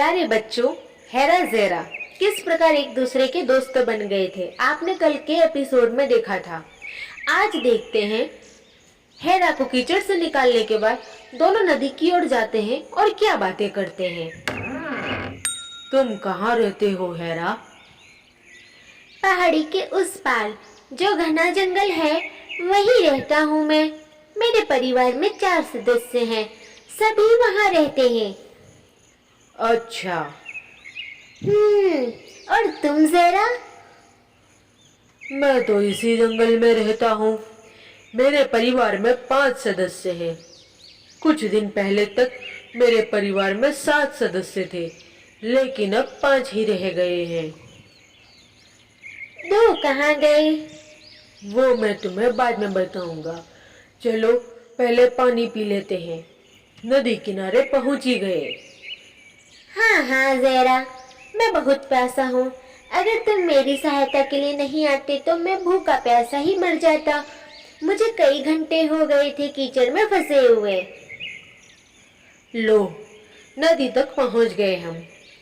प्यारे बच्चों, हेरा ज़ेरा किस प्रकार एक दूसरे के दोस्त बन गए थे आपने कल के एपिसोड में देखा था। आज देखते हैं हेरा को कीचड़ से निकालने के बाद दोनों नदी की ओर जाते हैं और क्या बातें करते हैं। तुम कहाँ रहते हो हेरा? पहाड़ी के उस पार जो घना जंगल है वही रहता हूँ मैं। मेरे परिवार में 4 सदस्य हैं, सभी वहाँ रहते हैं। अच्छा। और तुम ज़ेरा? मैं तो इसी जंगल में रहता हूँ। मेरे परिवार में 5 सदस्य हैं। कुछ दिन पहले तक मेरे परिवार में 7 सदस्य थे, लेकिन अब 5 ही रह गए हैं। 2 कहाँ गए? वो मैं तुम्हें बाद में बताऊंगा। चलो पहले पानी पी लेते हैं। नदी किनारे पहुंच ही गए। हाँ ज़ेरा, मैं बहुत प्यासा हूँ। अगर तुम मेरी सहायता के लिए नहीं आते तो मैं भूखा प्यासा ही मर जाता। मुझे कई घंटे हो गए थे कीचड़ में फंसे हुए। लो, नदी तक पहुंच गए हम।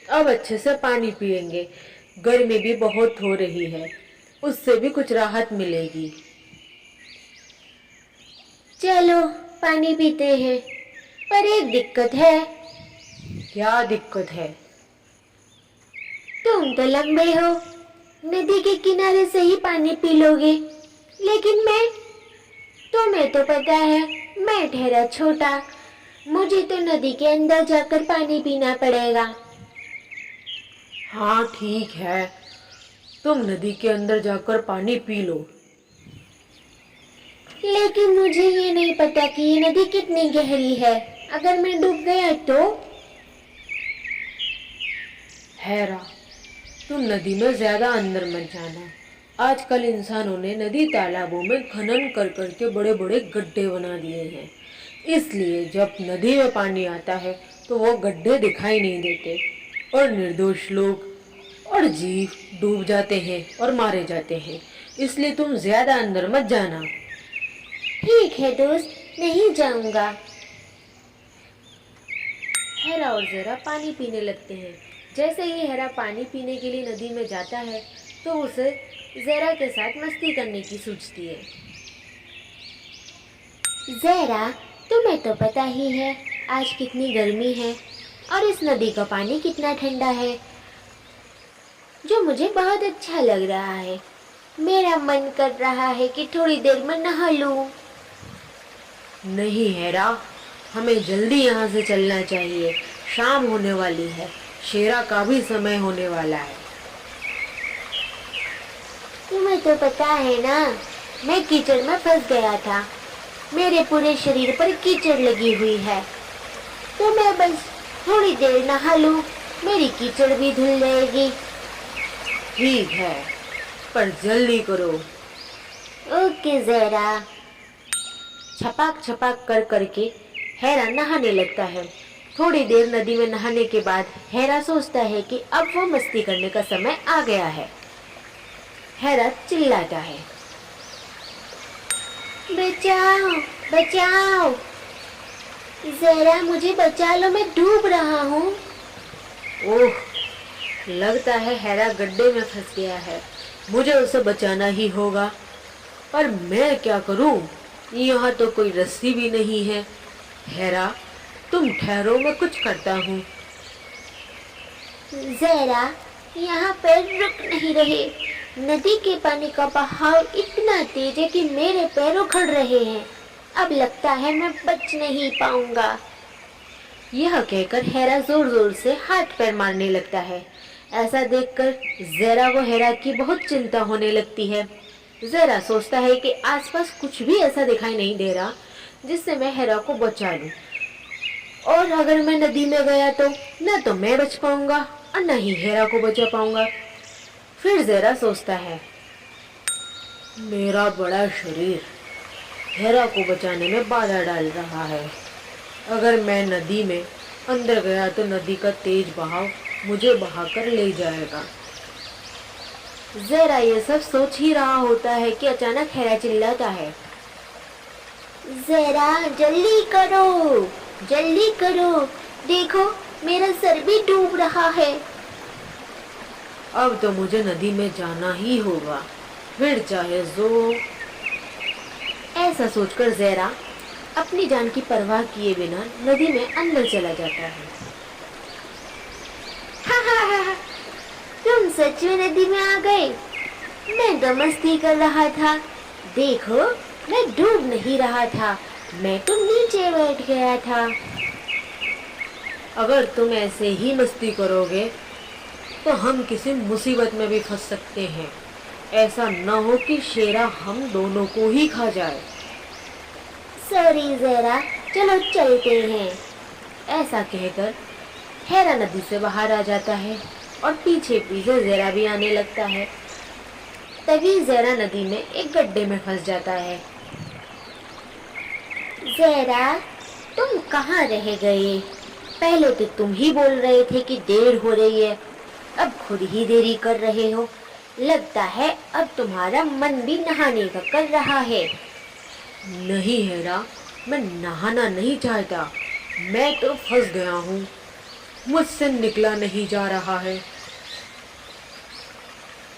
अब अच्छे से पानी पिएंगे। गर्मी भी बहुत हो रही है, उससे भी कुछ राहत मिलेगी। चलो पानी पीते हैं, पर एक दिक्कत है। क्या दिक्कत है? तुम तो लंबे हो, नदी के किनारे से ही पानी पी लोगे, लेकिन तुम्हें तो पता है मैं ठहरा छोटा। मुझे तो नदी के अंदर जाकर पानी पीना पड़ेगा। हाँ ठीक है, तुम नदी के अंदर जाकर पानी पी लो। लेकिन मुझे ये नहीं पता कि ये नदी कितनी गहरी है। अगर मैं डूब गया तो? हेरा, तुम नदी में ज्यादा अंदर मत जाना। आजकल इंसानों ने नदी तालाबों में खनन कर करके बड़े बड़े गड्ढे बना दिए हैं। इसलिए जब नदी में पानी आता है तो वो गड्ढे दिखाई नहीं देते और निर्दोष लोग और जीव डूब जाते हैं और मारे जाते हैं। इसलिए तुम ज्यादा अंदर मत जाना। ठीक है दोस्त, नहीं जाऊंगा। हेरा और ज़ेरा पानी पीने लगते हैं। जैसे ही हेरा पानी पीने के लिए नदी में जाता है तो उसे ज़ेरा के साथ मस्ती करने की सूझती है। ज़ेरा, तुम्हें तो पता ही है आज कितनी गर्मी है और इस नदी का पानी कितना ठंडा है, जो मुझे बहुत अच्छा लग रहा है। मेरा मन कर रहा है कि थोड़ी देर में नहा लूं। नहीं हेरा, हमें जल्दी यहाँ से चलना चाहिए। शाम होने वाली है, शेरा का भी समय होने वाला है। तुम्हें तो पता है ना, मैं कीचड़ में फंस गया था। मेरे पूरे शरीर पर कीचड़ लगी हुई है, तो मैं बस थोड़ी देर नहा लूं, मेरी कीचड़ भी धुल जाएगी। ठीक है, पर जल्दी करो। ओके ज़ेरा। छपाक छपाक कर करके हेरा नहाने लगता है। थोड़ी देर नदी में नहाने के बाद हेरा सोचता है कि अब वो मस्ती करने का समय आ गया है। हेरा चिल्लाता है, बचाओ बचाओ, ज़ेरा मुझे बचा लो, मैं डूब रहा हूँ। ओह, लगता है हेरा गड्ढे में फंस गया है। मुझे उसे बचाना ही होगा, पर मैं क्या करूं? यहाँ तो कोई रस्सी भी नहीं है। हेरा, तुम ठहरो, मैं कुछ करता हूँ। ज़ेरा, यहाँ पर रुक नहीं रहे। नदी के पानी का बहाव इतना तेज है कि मेरे पैर उखड़ रहे हैं। अब लगता है मैं बच नहीं पाऊंगा। यह कहकर हेरा जोर जोर से हाथ पैर मारने लगता है। ऐसा देखकर ज़ेरा व हेरा की बहुत चिंता होने लगती है। ज़ेरा सोचता है कि आसपास कुछ भी ऐसा दिखाई नहीं दे रहा जिससे मैं हेरा को बचा लूं, और अगर मैं नदी में गया तो न तो मैं बच पाऊंगा और न ही हेरा को बचा पाऊंगा। फिर ज़ेरा सोचता है, मेरा बड़ा शरीर हेरा को बचाने में बाधा डाल रहा है। अगर मैं नदी में अंदर गया तो नदी का तेज बहाव मुझे बहाकर ले जाएगा। ज़ेरा ये सब सोच ही रहा होता है कि अचानक हेरा चिल्लाता है, ज़ेरा जल्दी करो, जल्दी करो, देखो मेरा सर भी डूब रहा है। अब तो मुझे नदी में जाना ही होगा, फिर चाहे जो। ऐसा सोचकर ज़ेरा अपनी जान की परवाह किए बिना नदी में अंदर चला जाता है। हा, तुम सच में नदी में आ गए। मैं तो मस्ती कर रहा था। देखो, मैं डूब नहीं रहा था, मैं तो नीचे बैठ गया था। अगर तुम ऐसे ही मस्ती करोगे तो हम किसी मुसीबत में भी फंस सकते हैं। ऐसा न हो कि शेरा हम दोनों को ही खा जाए। सॉरी ज़ेरा, चलो चलते हैं। ऐसा कहकर हेरा नदी से बाहर आ जाता है और पीछे पीछे ज़ेरा भी आने लगता है। तभी ज़ेरा नदी में एक गड्ढे में फंस जाता है। ज़ेरा, तुम कहाँ रह गए? पहले तो तुम ही बोल रहे थे कि देर हो रही है, अब खुद ही देरी कर रहे हो। लगता है अब तुम्हारा मन भी नहाने का कर रहा है। नहीं हेरा, मैं नहाना नहीं चाहता, मैं तो फंस गया हूँ, मुझसे निकला नहीं जा रहा है।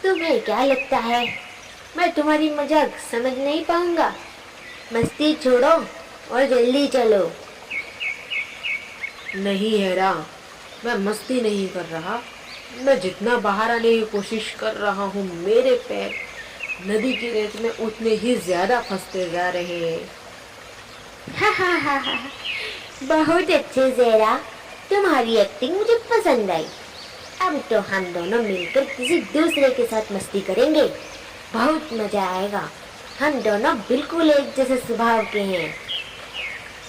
तुम्हें क्या लगता है मैं तुम्हारी मजाक समझ नहीं पाऊंगा? मस्ती छोड़ो और जल्दी चलो। नहीं हेरा, मैं मस्ती नहीं कर रहा, मैं जितना बाहर आने की कोशिश कर रहा हूँ मेरे पैर नदी की रेत में उतने ही ज्यादा फंसते जा रहे हैं। हा, बहुत अच्छे ज़ेरा, तुम्हारी एक्टिंग मुझे पसंद आई। अब तो हम दोनों मिलकर किसी दूसरे के साथ मस्ती करेंगे, बहुत मजा आएगा। हम दोनों बिल्कुल एक जैसे स्वभाव के हैं।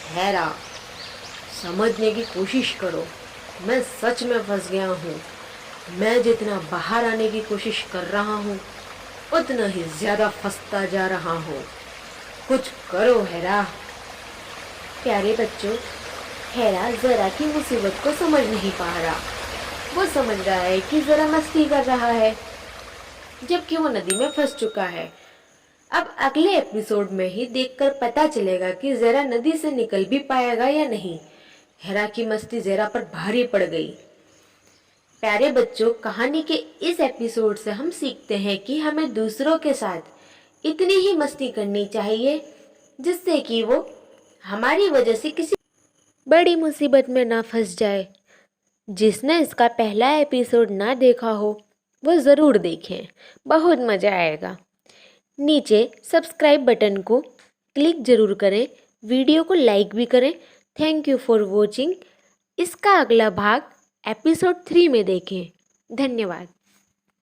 हेरा, समझने की कोशिश करो, मैं सच में फंस गया हूँ। मैं जितना बाहर आने की कोशिश कर रहा हूँ उतना ही ज्यादा फंसता जा रहा हूँ। कुछ करो हेरा। प्यारे बच्चों, हेरा ज़रा की मुसीबत को समझ नहीं पा रहा। वो समझ रहा है कि जरा मस्ती कर रहा है, जबकि वो नदी में फंस चुका है। अब अगले एपिसोड में ही देखकर पता चलेगा कि ज़रा नदी से निकल भी पाएगा या नहीं। हेरा की मस्ती ज़रा पर भारी पड़ गई। प्यारे बच्चों, कहानी के इस एपिसोड से हम सीखते हैं कि हमें दूसरों के साथ इतनी ही मस्ती करनी चाहिए जिससे कि वो हमारी वजह से किसी बड़ी मुसीबत में ना फंस जाए। जिसने इसका पहला एपिसोड ना देखा हो वो ज़रूर देखें, बहुत मज़ा आएगा। नीचे सब्सक्राइब बटन को क्लिक ज़रूर करें, वीडियो को लाइक भी करें। Thank you for watching. इसका अगला भाग एपिसोड 3 में देखें। धन्यवाद।